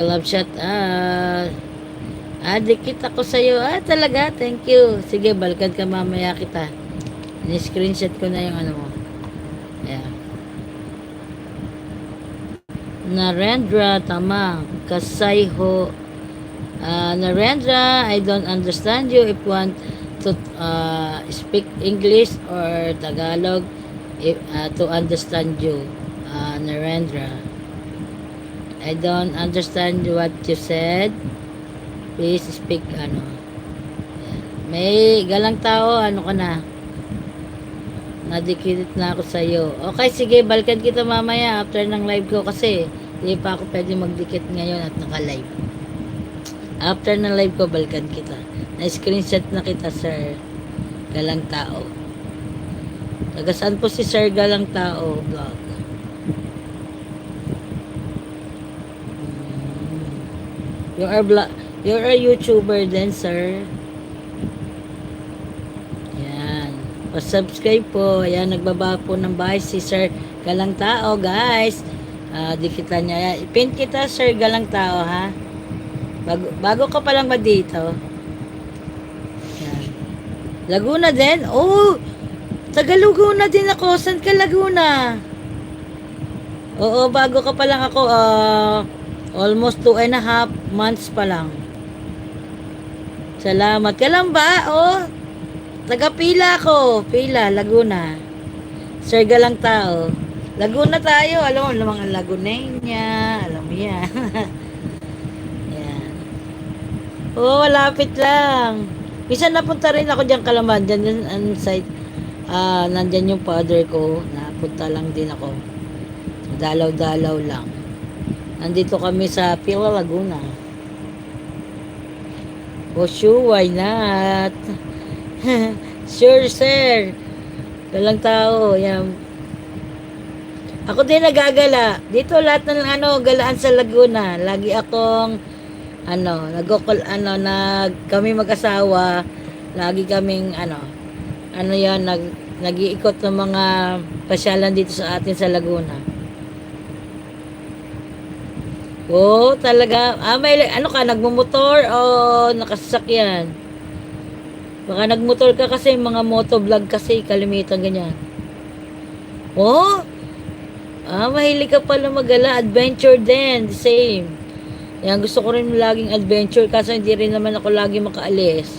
Love shot. Dikit ako sa'yo. Talaga? Thank you. Sige, balikan ka mamaya kita. Ni-screenshot ko na yung ano mo. Ayan. Narendra, tama. Kasayho. Narendra, I don't understand you. If you want to speak English or Tagalog, to understand you. Narendra. I don't understand what you said. Please speak, ano. May galang tao, ano ka na. Nadikit na ako sa'yo. Okay, sige, balikan kita mamaya after ng live ko kasi hindi pa ako pwede magdikit ngayon at naka-live. After ng live ko, balikan kita. Na-screenshot na kita, sir. Galang tao. Taga saan po si Sir Galang Tao vlog? You're a YouTuber then, sir. Yan. Pa-subscribe po. Ayan, nagbaba po ng bahay si Sir Galang Tao, guys. Dikitan niya. Pin kita, Sir Galang Tao, ha? Bago ka pa lang ba dito? Yan. Laguna din? Oh! Taga Laguna din ako. Saan ka Laguna? Oo, bago ka pa lang ako. Almost 2.5 months pa lang. Salamat. Ka lang ba? Oh, taga Pila ko. Pila, Laguna. Sir Galang Tao. Laguna tayo. Alam mo, mga Laguneña. Alam mo yan. Yan. Oh, malapit lang. Minsan napunta rin ako dyan Kalaman. Dyan ang site. Nandyan yung father ko. Napunta lang din ako. Dalaw-dalaw lang. Nandito kami sa Pila, Laguna. Oh, sure, why not? Sure, sir. Galang tao. Yan. Ako din nagagala. Dito lahat ng galaan sa Laguna. Lagi akong kami mag-asawa. Lagi kaming yan, nag-iikot ng mga pasyalan dito sa atin sa Laguna. Oh, talaga. May ka, nagmumotor o nakasasakyan? Baka nagmotor ka kasi, mga motovlog kasi, kalimitan ganyan. Oh, mahilig ka pala magala. Adventure din, the same. Yan, gusto ko rin laging adventure kasi hindi rin naman ako lagi makaalis.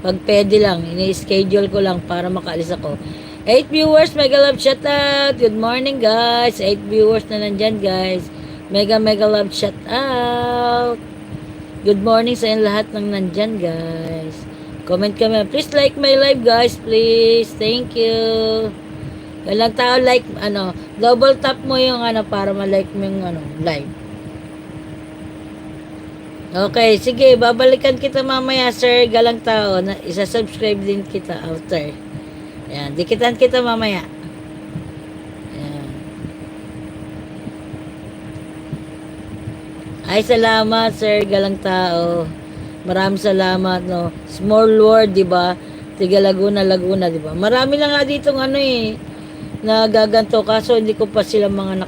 Pag pwede lang, ini-schedule ko lang para makaalis ako. 8 viewers, mega love shoutout. Good morning, guys. 8 viewers na nandyan, guys. Mega love shout out. Good morning sa inyo lahat ng nandyan, guys. Comment kami. Please like my live, guys. Please. Thank you. Galang tao like, double tap mo yung para ma-like mo yung live. Okay, sige. Babalikan kita mamaya, sir. Galang tao. Isa-subscribe din kita after. Ayan. Dikitan kita mamaya. Ay, salamat, sir. Galang tao. Maraming salamat, no. Small world, di ba? Tiga Laguna, di ba? Marami lang nga dito nagaganto kaso hindi ko pa sila mga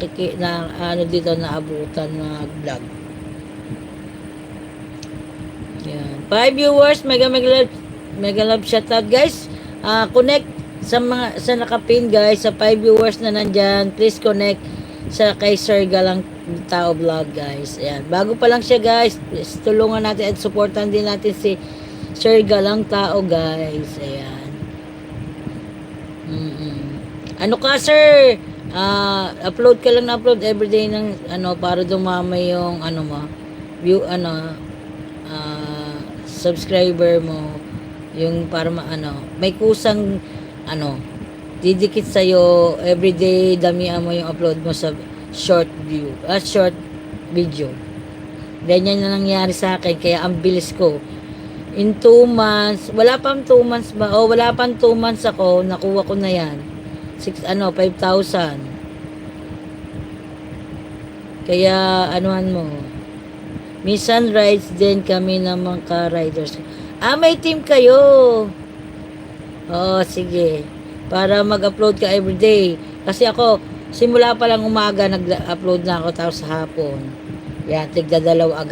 dito naabutan na vlog. Yan. 5 viewers, mega love shoutout, guys. Connect sa nakapin, guys, sa 5 viewers na nandyan. Please connect sa kay Sir Galang Tao vlog, guys. Ayan. Bago pa lang siya, guys. Tulungan natin at supportan din natin si Sir Galang Tao, guys. Ayan. Ano ka, sir? Upload ka lang na upload everyday ng para dumami yung mo. View subscriber mo. Yung para may kusang didikit sa'yo everyday, damihan mo yung upload mo sa short video. Ganyan na nangyari sa akin, kaya ang bilis ko. In 2 months, wala pang 2 months ba? Wala pang 2 months ako, nakuha ko na yan. 5,000. Kaya, mo. Minsan rides din kami ng mga riders. May team kayo. Sige. Para mag-upload ka everyday. Kasi ako, simula pa lang umaga, nag-upload na ako tapos hapon. Yan, tigdadalaw agad.